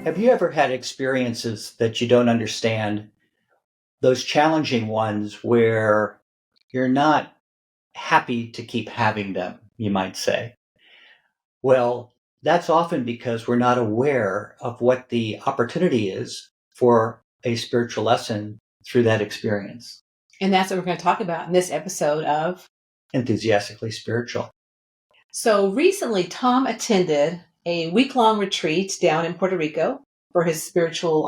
Have you ever had experiences that you don't understand, those challenging ones where you're not happy to keep having them, you might say? Well, that's often because we're not aware of what the opportunity is for a spiritual lesson through that experience. And that's what we're going to talk about in this episode of. Enthusiastically spiritual. So recently, Tom attended a week-long retreat down in Puerto Rico for his spiritual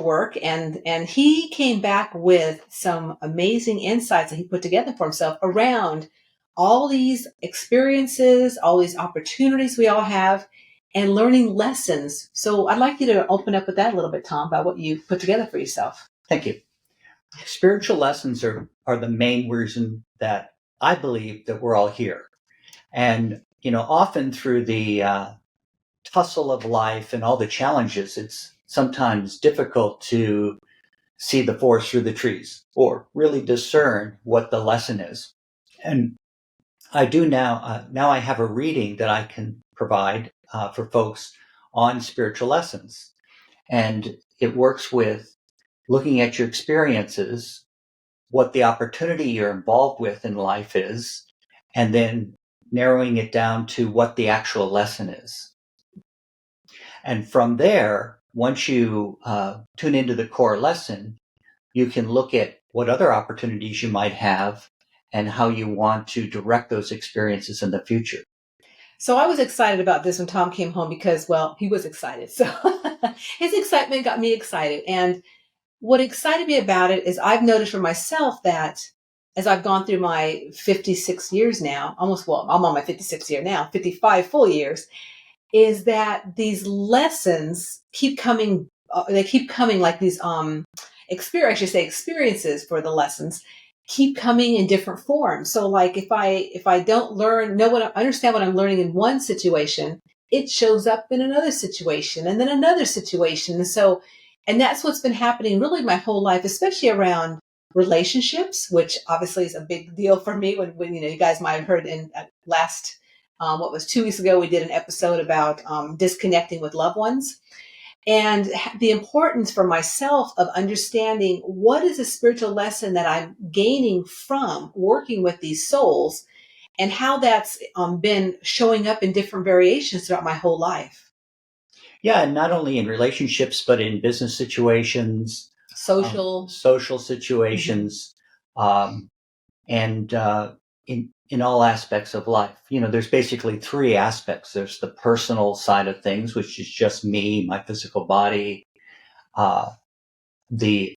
work, and he came back with some amazing insights that he put together for himself around all these experiences, all these opportunities we all have, and learning lessons. So I'd like you to open up with that a little bit, Tom, about what you put together for yourself. Thank you. Spiritual lessons are the main reason that I believe that we're all here. And, often through the tussle of life and all the challenges, it's sometimes difficult to see the forest through the trees or really discern what the lesson is. And I do now. Now I have a reading that I can provide for folks on spiritual lessons. And it works with looking at your experiences, what the opportunity you're involved with in life is, and then narrowing it down to what the actual lesson is. And from there, once you tune into the core lesson, you can look at what other opportunities you might have and how you want to direct those experiences in the future. So I was excited about this when Tom came home because, well, he was excited. So his excitement got me excited. And what excited me about it is I've noticed for myself that as I've gone through my 56 years now, I'm on my 56th year now, 55 full years, is that these lessons keep coming. They keep coming like these experiences for the lessons keep coming in different forms. So like if I don't understand what I'm learning in one situation, it shows up in another situation and then another situation. And that's what's been happening really my whole life, especially around relationships, which obviously is a big deal for me. When you guys might have heard in last, 2 weeks ago, we did an episode about disconnecting with loved ones. And the importance for myself of understanding what is a spiritual lesson that I'm gaining from working with these souls and how that's been showing up in different variations throughout my whole life. Yeah, and not only in relationships, but in business situations, social situations, and in all aspects of life. There's basically three aspects. There's the personal side of things, which is just me, my physical body. The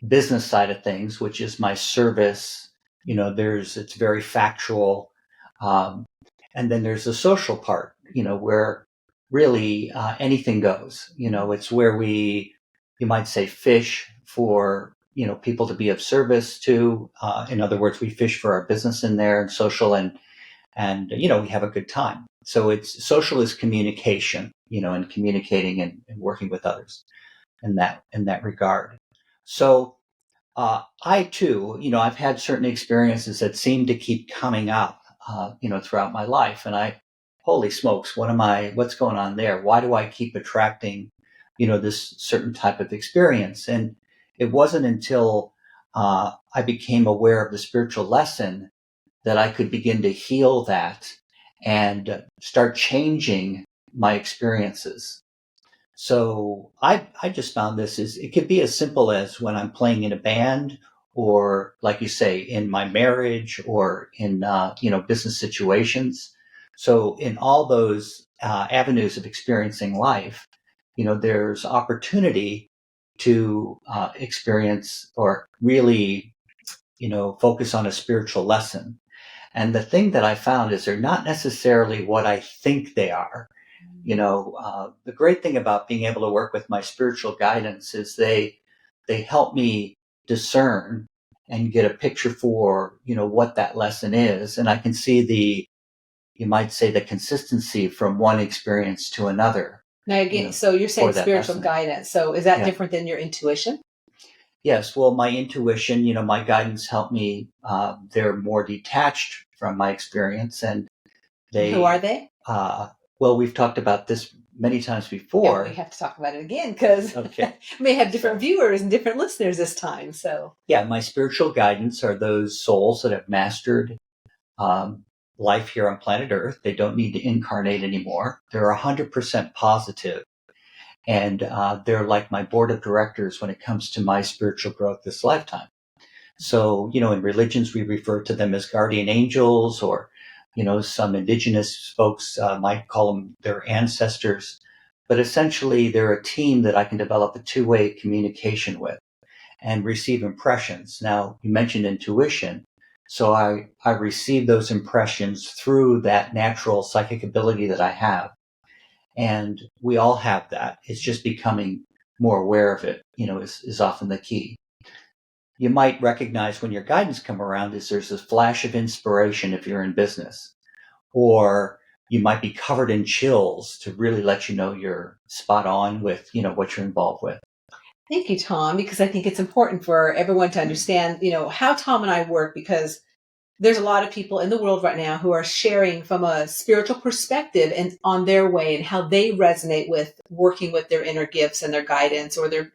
business side of things, which is my service. It's very factual. And then there's the social part, where really anything goes. It's where you might say, fish for, people to be of service to. In other words, we fish for our business in there and social and we have a good time. So it's social is communication, and communicating and working with others in that regard. So I too, I've had certain experiences that seem to keep coming up, throughout my life. And holy smokes, what's going on there? Why do I keep attracting, this certain type of experience? And it wasn't until I became aware of the spiritual lesson that I could begin to heal that and start changing my experiences. So I just found it could be as simple as when I'm playing in a band, or like you say, in my marriage, or in business situations. So in all those avenues of experiencing life, there's opportunity to experience or really focus on a spiritual lesson. And the thing that I found is they're not necessarily what I think they are. The great thing about being able to work with my spiritual guidance is they help me discern and get a picture for, what that lesson is. And I can see you might say, the consistency from one experience to another. Now again, so you're saying spiritual lesson. Guidance. So is that different than your intuition? Yes. Well, my intuition, my guidance helped me. They're more detached from my experience, and Who are they? Well, we've talked about this many times And we before. have to talk about it again because Okay. we may have different viewers and different listeners this time. So, Yeah, my spiritual guidance are those souls that have mastered um, life here on planet Earth. They don't need to incarnate anymore. They're 100% positive. And they're like my board of directors when it comes to my spiritual growth this lifetime. So, in religions, we refer to them as guardian angels, or, some indigenous folks might call them their ancestors. But essentially, they're a team that I can develop a two-way communication with and receive impressions. Now, you mentioned intuition. So I receive those impressions through that natural psychic ability that I have. And we all have that. It's just becoming more aware of it, is often the key. You might recognize when your guidance come around is there's a flash of inspiration if you're in business, or you might be covered in chills to really let you know you're spot on with, what you're involved with. thank you, Tom, because I think it's important for everyone to understand, how Tom and I work because there's a lot of people in the world right now who are sharing from a spiritual perspective and on their way and how they resonate with working with their inner gifts and their guidance or their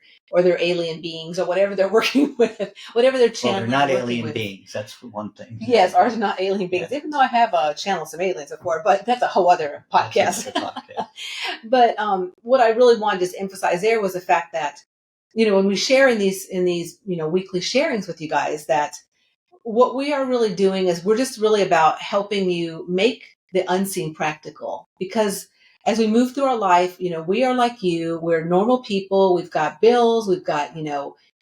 alien beings or whatever they're working with, whatever they're Well, they're channeling or not working alien with. beings. That's one thing. Yes, ours are not alien beings, Yeah, even though I have channeled some aliens before, but that's a whole other that's podcast. another podcast. But what I really wanted to emphasize there was the fact that, when we share in these, weekly sharings with you guys, that what we are really doing is we're just really about helping you make the unseen practical. Because as we move through our life, we are like you, we're normal people, we've got bills, we've got,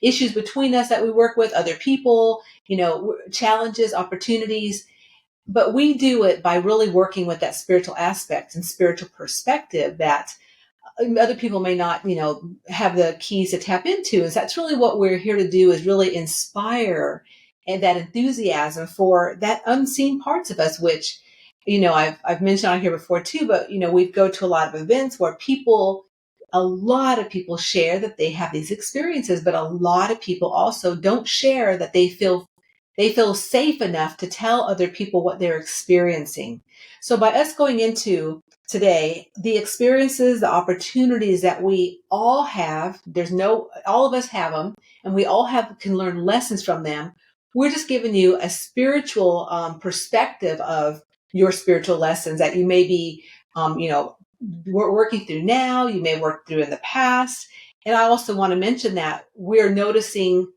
issues between us that we work with, other people, challenges, opportunities. But we do it by really working with that spiritual aspect and spiritual perspective that other people may not, have the keys to tap into. And so that's really what we're here to do, is really inspire and that enthusiasm for that unseen parts of us, which, I've mentioned on here before too, but, we go to a lot of events where a lot of people share that they have these experiences, but a lot of people also don't share that they feel safe enough to tell other people what they're experiencing. So by us going into today, the experiences, the opportunities that we all have, all of us have them, and we all can learn lessons from them. We're just giving you a spiritual perspective of your spiritual lessons that you may be, working through now, you may work through in the past. And I also want to mention that we're noticing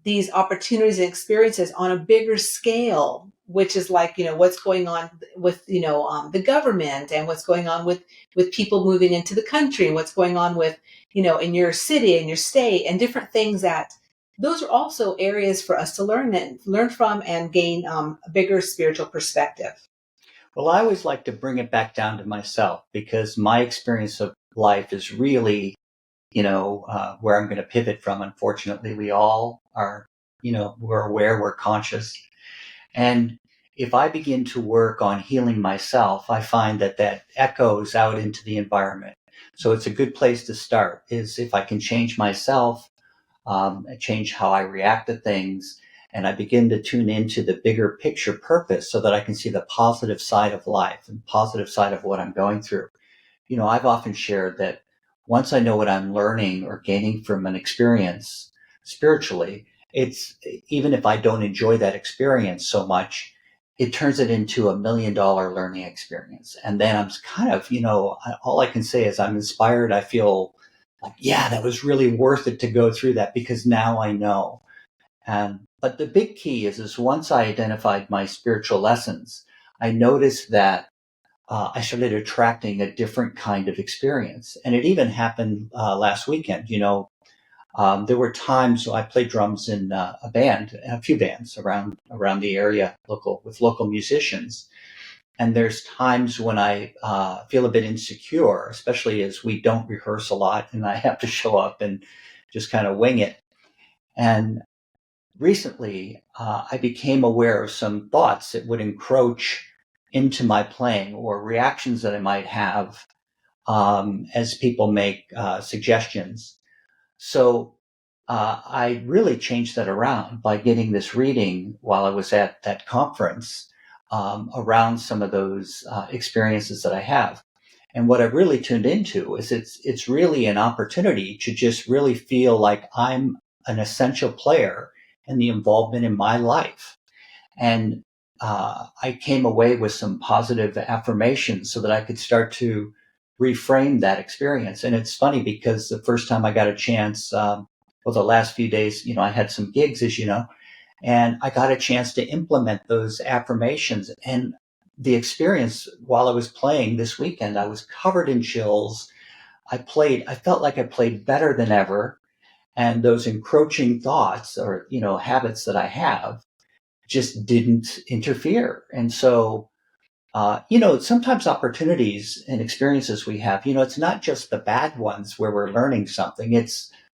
these opportunities and experiences on a bigger scale, which is like, what's going on with, the government, and what's going on with people moving into the country, and what's going on with, in your city and your state, and different things that those are also areas for us to learn from and gain a bigger spiritual perspective. Well, I always like to bring it back down to myself because my experience of life is really, where I'm going to pivot from. Unfortunately, we all are, we're aware, we're conscious. And if I begin to work on healing myself, I find that echoes out into the environment. So it's a good place to start, is if I can change myself, change how I react to things, and I begin to tune into the bigger picture purpose so that I can see the positive side of life and positive side of what I'm going through. I've often shared that once I know what I'm learning or gaining from an experience spiritually, it's even if I don't enjoy that experience so much, it turns it into $1 million learning experience. And then I'm kind of, all I can say is I'm inspired. I feel like, yeah, that was really worth it to go through that because now I know. But the big key is once I identified my spiritual lessons, I noticed that I started attracting a different kind of experience. And it even happened last weekend. There were times I played drums in a few bands around the area, with local musicians. And there's times when I feel a bit insecure, especially as we don't rehearse a lot and I have to show up and just kind of wing it. And recently, I became aware of some thoughts that would encroach into my playing or reactions that I might have as people make suggestions. So I really changed that around by getting this reading while I was at that conference around some of those experiences that I have. And what I've really tuned into is it's really an opportunity to just really feel like I'm an essential player in the involvement in my life. And I came away with some positive affirmations so that I could start to reframe that experience. And it's funny because the first time I got a chance, well, the last few days, I had some gigs, as you know, and I got a chance to implement those affirmations. And the experience while I was playing this weekend, I was covered in chills. I felt like I played better than ever. And those encroaching thoughts or, habits that I have just didn't interfere. And so, sometimes opportunities and experiences we have, it's not just the bad ones where we're learning something.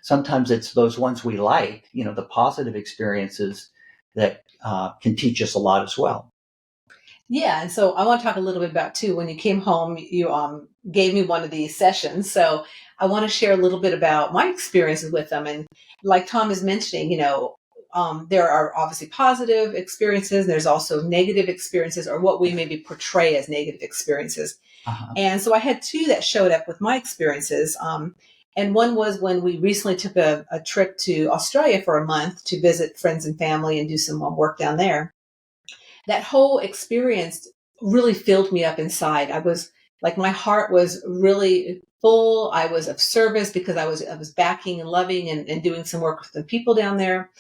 Sometimes it's those ones we like, the positive experiences that can teach us a lot as well. Yeah, and so I want to talk a little bit about too. When you came home, you gave me one of these sessions. So I want to share a little bit about my experiences with them. And like Tom is mentioning, there are obviously positive experiences. There's also negative experiences, or what we maybe portray as negative experiences. Uh-huh. And so I had two that showed up with my experiences. And one was when we recently took a trip to Australia for a month to visit friends and family and do some work down there. That whole experience really filled me up inside. I was like, my heart was really full. I was of service because I was backing and loving and doing some work with the people down there.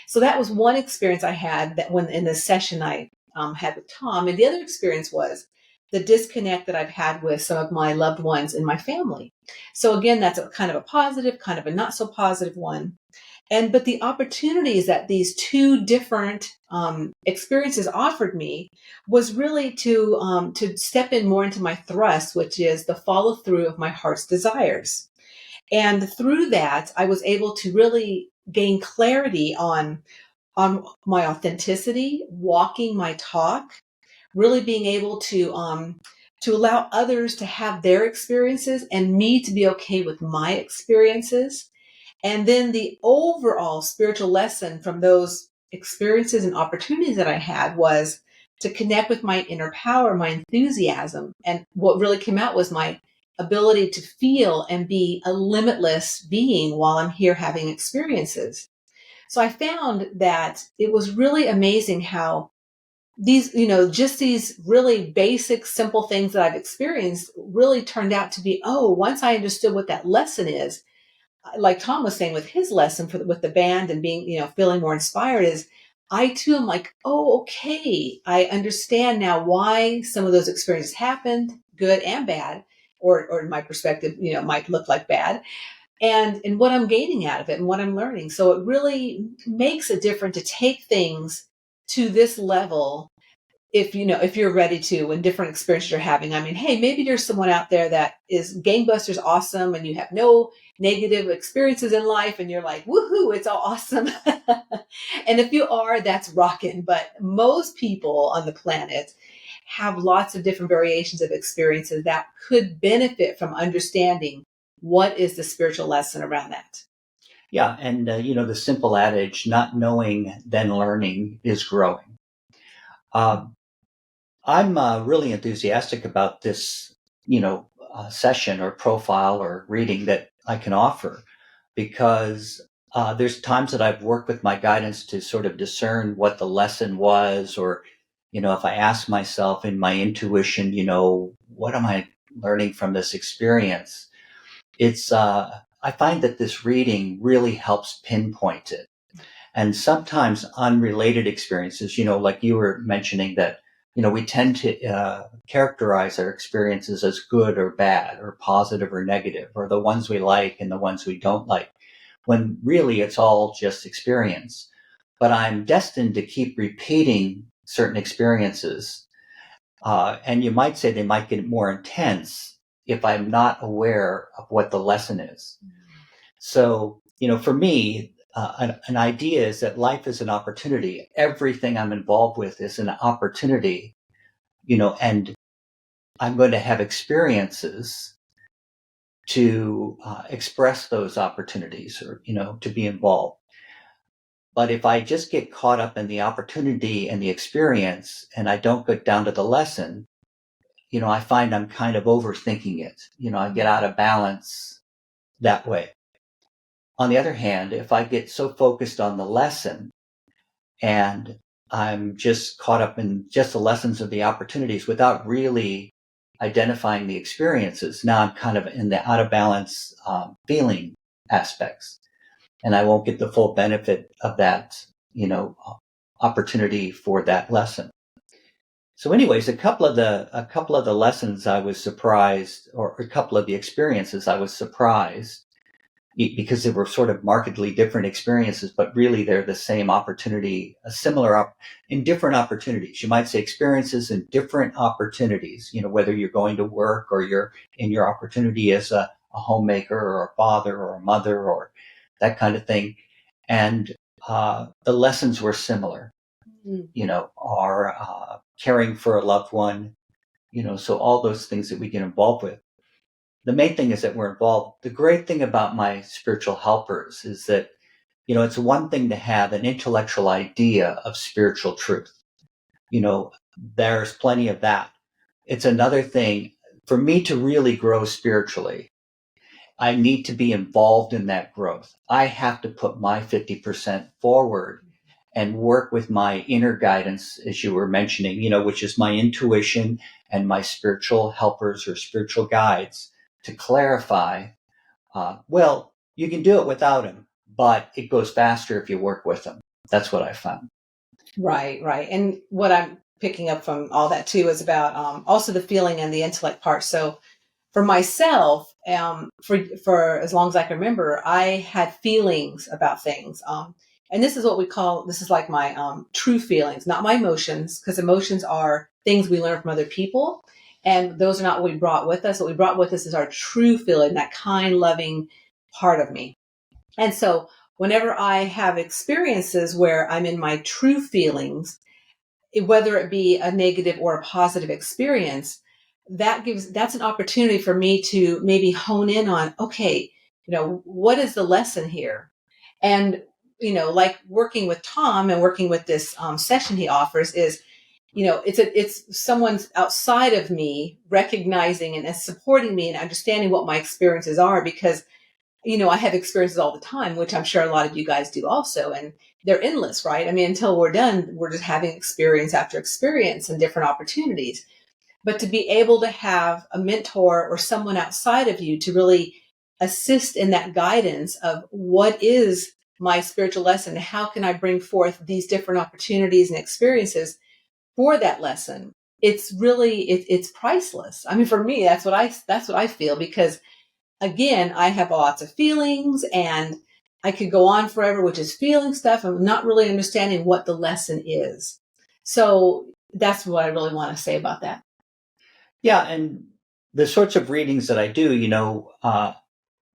So that was one experience I had that when in the session I had with Tom. And the other experience was the disconnect that I've had with some of my loved ones in my family. So again, that's a kind of a positive, kind of a not so positive one. But the opportunities that these two different experiences offered me was really to step in more into my thrust, which is the follow through of my heart's desires. And through that, I was able to really gain clarity on my authenticity, walking my talk, really being able to allow others to have their experiences and me to be okay with my experiences. And then the overall spiritual lesson from those experiences and opportunities that I had was to connect with my inner power, my enthusiasm. And what really came out was my ability to feel and be a limitless being while I'm here having experiences. So I found that it was really amazing how these, just these really basic, simple things that I've experienced really turned out to be, oh, once I understood what that lesson is, like Tom was saying with his lesson with the band and being, feeling more inspired is I too am like, oh, okay. I understand now why some of those experiences happened, good and bad, or in my perspective, might look like bad and what I'm gaining out of it and what I'm learning. So it really makes a difference to take things to this level if you're ready to when different experiences you're having. I mean, hey, maybe there's someone out there that is gangbusters awesome and you have no negative experiences in life and you're like, woohoo, it's all awesome. And if you are, that's rocking. But most people on the planet have lots of different variations of experiences that could benefit from understanding what is the spiritual lesson around that. Yeah, and the simple adage, not knowing then learning is growing. Um, I'm really enthusiastic about this, session or profile or reading that I can offer because there's times that I've worked with my guidance to sort of discern what the lesson was, or, if I ask myself in my intuition, what am I learning from this experience? I find that this reading really helps pinpoint it. And sometimes unrelated experiences, like you were mentioning that, we tend to characterize our experiences as good or bad or positive or negative, or the ones we like and the ones we don't like, when really it's all just experience. But I'm destined to keep repeating certain experiences. And you might say they might get more intense if I'm not aware of what the lesson is. So, for me, an idea is that life is an opportunity. Everything I'm involved with is an opportunity, and I'm going to have experiences to express those opportunities or, to be involved. But if I just get caught up in the opportunity and the experience and I don't get down to the lesson, I find I'm kind of overthinking it. I get out of balance that way. On the other hand, if I get so focused on the lesson and I'm just caught up in just the lessons of the opportunities without really identifying the experiences, now I'm kind of in the out of balance feeling aspects, and I won't get the full benefit of that, opportunity for that lesson. So, anyways, a couple of the lessons I was surprised, or a couple of the experiences I was surprised because they were sort of markedly different experiences, but really they're the same opportunity, in different opportunities. You might say experiences in different opportunities, whether you're going to work or you're in your opportunity as a homemaker or a father or a mother or that kind of thing. And the lessons were similar, Mm. are caring for a loved one, so all those things that we get involved with. The main thing is that we're involved. The great thing about my spiritual helpers is that, it's one thing to have an intellectual idea of spiritual truth. There's plenty of that. It's another thing for me to really grow spiritually. I need to be involved in that growth. I have to put my 50% forward and work with my inner guidance, as you were mentioning, which is my intuition and my spiritual helpers or spiritual guides to clarify, well, you can do it without him, but it goes faster if you work with him. That's what I found. Right, right. And what I'm picking up from all that too is about also the feeling and the intellect part. So for myself, for as long as I can remember, I had feelings about things. And this is what we call, this is like my true feelings, not my emotions, because emotions are things we learn from other people. And those are not what we brought with us. What we brought with us is our true feeling, that kind, loving part of me. And so whenever I have experiences where I'm in my true feelings, whether it be a negative or a positive experience, that's an opportunity for me to maybe hone in on, okay, what is the lesson here? And, like working with Tom and working with this session he offers is, it's someone's outside of me recognizing and supporting me and understanding what my experiences are, because I have experiences all the time, which I'm sure a lot of you guys do also. And they're endless, right? I mean, until we're done, we're just having experience after experience and different opportunities. But to be able to have a mentor or someone outside of you to really assist in that guidance of what is my spiritual lesson, how can I bring forth these different opportunities and experiences for that lesson? It's really, it's priceless. I mean, for me, that's what I feel, because again, I have lots of feelings and I could go on forever with just feeling stuff and not really understanding what the lesson is. So that's what I really want to say about that. Yeah, and the sorts of readings that I do,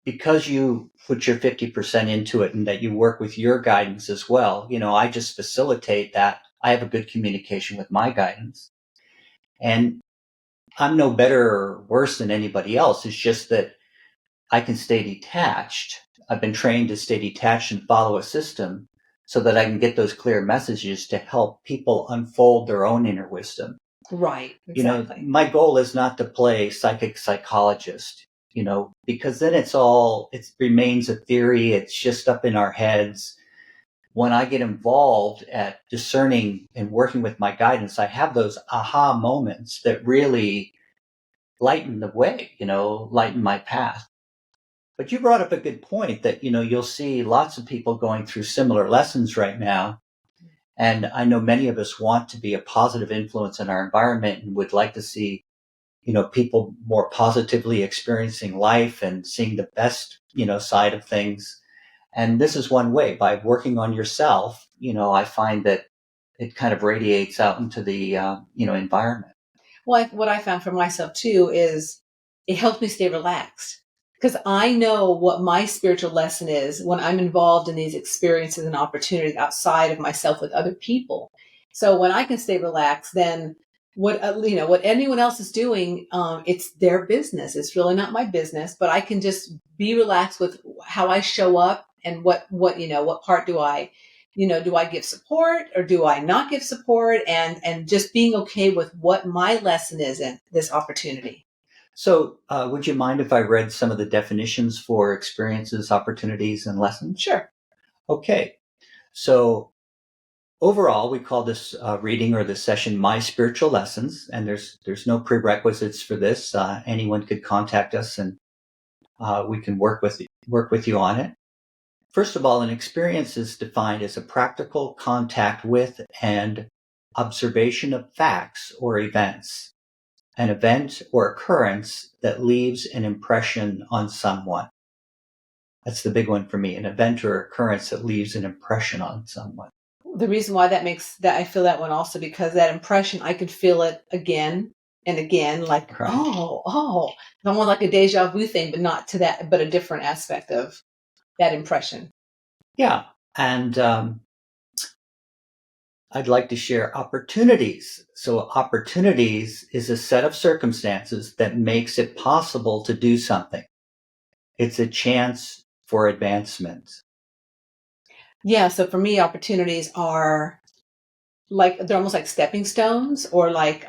because you put your 50% into it and that you work with your guidance as well, I just facilitate that. I have a good communication with my guidance. And I'm no better or worse than anybody else. It's just that I can stay detached. I've been trained to stay detached and follow a system so that I can get those clear messages to help people unfold their own inner wisdom. Right, exactly. My goal is not to play psychic psychologist, because then it remains a theory. It's just up in our heads. When I get involved at discerning and working with my guidance, I have those aha moments that really lighten the way, lighten my path. But you brought up a good point that, you'll see lots of people going through similar lessons right now. And I know many of us want to be a positive influence in our environment and would like to see, people more positively experiencing life and seeing the best, side of things. And this is one way. By working on yourself, I find that it kind of radiates out into the, environment. Well, what I found for myself too is it helps me stay relaxed, because I know what my spiritual lesson is when I'm involved in these experiences and opportunities outside of myself with other people. So when I can stay relaxed, then what anyone else is doing, it's their business. It's really not my business, but I can just be relaxed with how I show up and what part do I do I give support or do I not give support? And just being okay with what my lesson is in this opportunity. So, would you mind if I read some of the definitions for experiences, opportunities, and lessons? Sure. Okay. So, overall, we call this reading or this session "My Spiritual Lessons," and there's no prerequisites for this. Anyone could contact us, and we can work with you on it. First of all, an experience is defined as a practical contact with and observation of facts or events, an event or occurrence that leaves an impression on someone. That's the big one for me, an event or occurrence that leaves an impression on someone. The reason why that makes that I feel that one also because that impression I could feel it again and again, like, Right. oh, almost like a deja vu thing, but not to that, but a different aspect of that impression. Yeah. And I'd like to share opportunities. So, opportunities is a set of circumstances that makes it possible to do something. It's a chance for advancement. Yeah. So for me, opportunities are like they're almost like stepping stones or like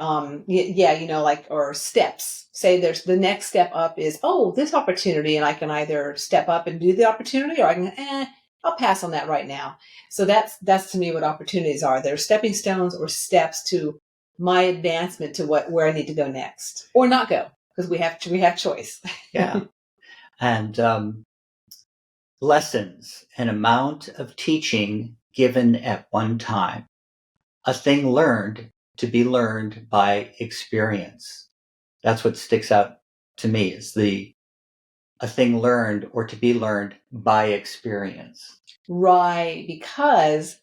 yeah, like or steps. Say there's the next step up is this opportunity, and I can either step up and do the opportunity, or I can I'll pass on that right now. So that's to me what opportunities are. They're stepping stones or steps to my advancement to where I need to go next or not go, because we have choice. Yeah. And lessons, an amount of teaching given at one time, a thing learned to be learned by experience. That's what sticks out to me is the a thing learned or to be learned by experience. Right, because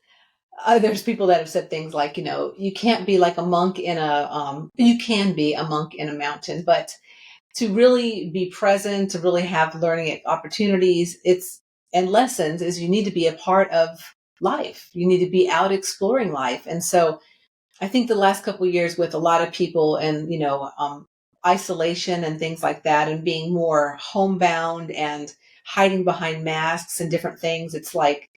there's people that have said things like, you can't be like a monk in a, you can be a monk in a mountain, but to really be present, to really have learning opportunities, and lessons is you need to be a part of life. You need to be out exploring life. And so I think the last couple of years with a lot of people and, isolation and things like that, and being more homebound and hiding behind masks and different things, it's like,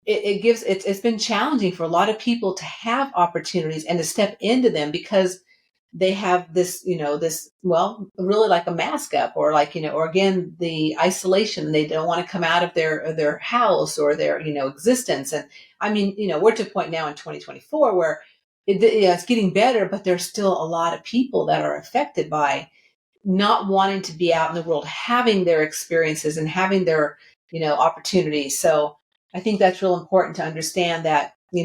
it's been challenging for a lot of people to have opportunities and to step into them because they have this really like a mask up, or like or again the isolation. They don't want to come out of their house or their existence. And I mean, we're to a point now in 2024 where it's getting better, but there's still a lot of people that are affected by not wanting to be out in the world, having their experiences and having their, opportunities. So I think that's real important to understand that, you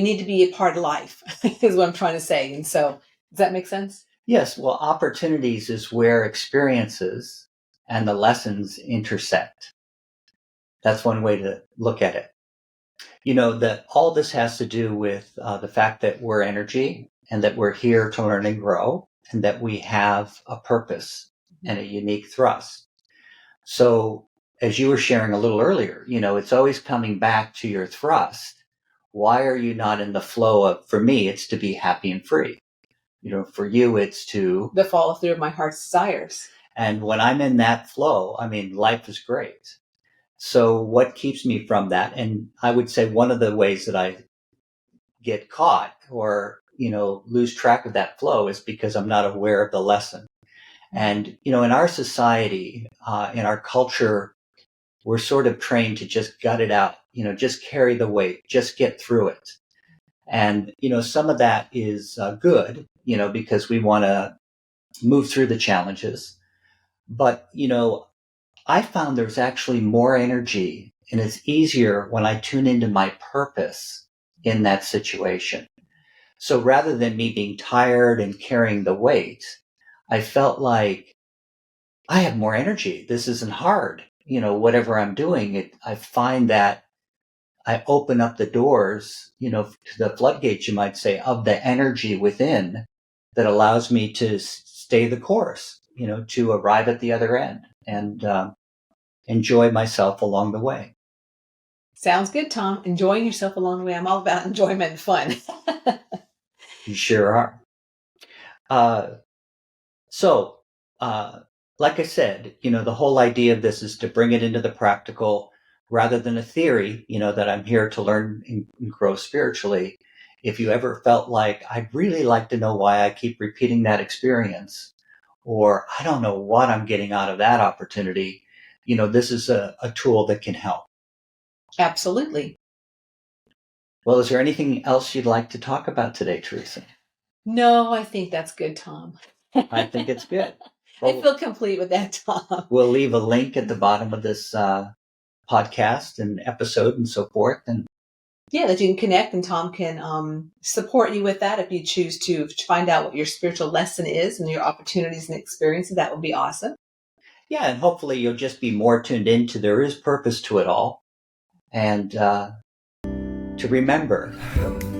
need to be a part of life is what I'm trying to say. And so does that make sense? Yes, well, opportunities is where experiences and the lessons intersect. That's one way to look at it. That all this has to do with the fact that we're energy and that we're here to learn and grow and that we have a purpose and a unique thrust. So, as you were sharing a little earlier, it's always coming back to your thrust. Why are you not in the flow of, for me, it's to be happy and free. For you, it's to, The follow through of my heart's desires. and when I'm in that flow, I mean, life is great. So, what keeps me from that? And I would say one of the ways that I get caught or, lose track of that flow is because I'm not aware of the lesson. And, in our society, in our culture, we're sort of trained to just gut it out, just carry the weight, just get through it. And, some of that is good, because we want to move through the challenges. But, I found there's actually more energy and it's easier when I tune into my purpose in that situation. So rather than me being tired and carrying the weight, I felt like I have more energy. This isn't hard. Whatever I'm doing, I find that I open up the doors, to the floodgates, you might say, of the energy within that allows me to stay the course, to arrive at the other end and enjoy myself along the way. Sounds good, Tom. Enjoying yourself along the way. I'm all about enjoyment and fun. You sure are. Uh, so, uh, like I said, the whole idea of this is to bring it into the practical, rather than a theory, that I'm here to learn and grow spiritually. If you ever felt like, I'd really like to know why I keep repeating that experience, or I don't know what I'm getting out of that opportunity, this is a tool that can help. Absolutely. Well, is there anything else you'd like to talk about today, Teresa? No, I think that's good, Tom. I think it's good. I Well, feel complete with that, Tom. we'll leave a link at the bottom of this podcast and episode and so forth. And Yeah, that you can connect, and Tom can support you with that if you choose to find out what your spiritual lesson is and your opportunities and experiences. That would be awesome. yeah, and hopefully you'll just be more tuned into there is purpose to it all. And to remember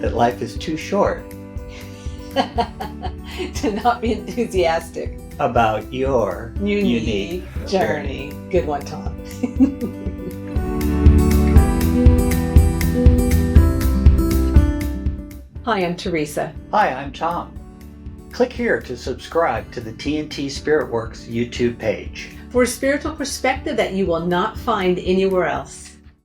that life is too short To not be enthusiastic. about your Unique journey. Good one, Tom. Hi, I'm Teresa. Hi, I'm Tom. Click here to subscribe to the TNT Spirit Works YouTube page. For a spiritual perspective that you will not find anywhere else.